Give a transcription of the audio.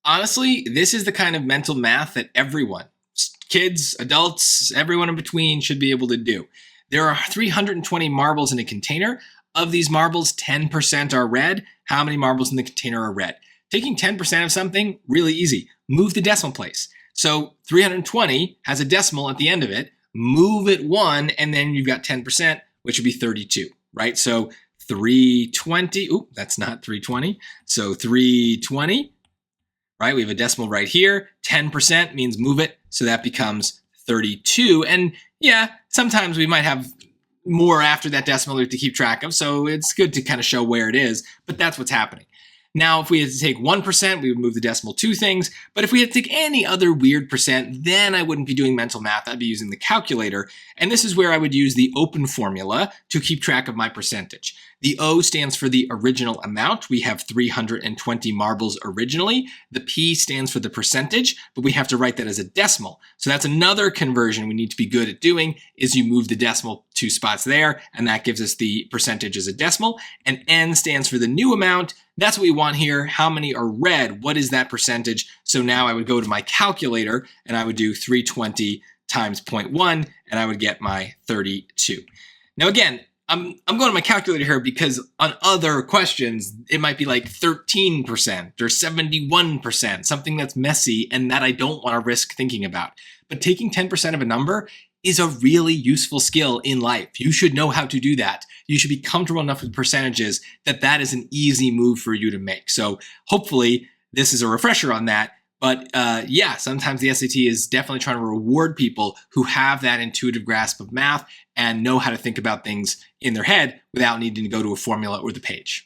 Honestly, this is the kind of mental math that everyone, kids, adults, everyone in between should be able to do. There are 320 marbles in a container. Of these marbles, 10% are red. How many marbles in the container are red? Taking 10% of something, really easy. Move the decimal place. So 320 has a decimal at the end of it. Move it one, and then you've got 10%, which would be 32, right? So 320, that's not 320. So 320, right? We have a decimal right here. 10% means move it, so that becomes 32. And yeah, sometimes we might have more after that decimal we have to keep track of, so it's good to kind of show where it is, but that's what's happening. Now, if we had to take 1%, we would move the decimal two things. But if we had to take any other weird percent, then I wouldn't be doing mental math. I'd be using the calculator. And this is where I would use the open formula to keep track of my percentage. The O stands for the original amount. We have 320 marbles originally. The P stands for the percentage, but we have to write that as a decimal. So that's another conversion we need to be good at doing, is you move the decimal two spots there, and that gives us the percentage as a decimal. And N stands for the new amount. That's what we want here. How many are red? What is that percentage? So now I would go to my calculator and I would do 320 times 0.1 and I would get my 32. Now again, I'm going to my calculator here because on other questions, it might be like 13% or 71%, something that's messy and that I don't want to risk thinking about. But taking 10% of a number is a really useful skill in life. You should know how to do that. You should be comfortable enough with percentages that that is an easy move for you to make. So hopefully this is a refresher on that. But yeah, sometimes the SAT is definitely trying to reward people who have that intuitive grasp of math and know how to think about things in their head without needing to go to a formula or the page.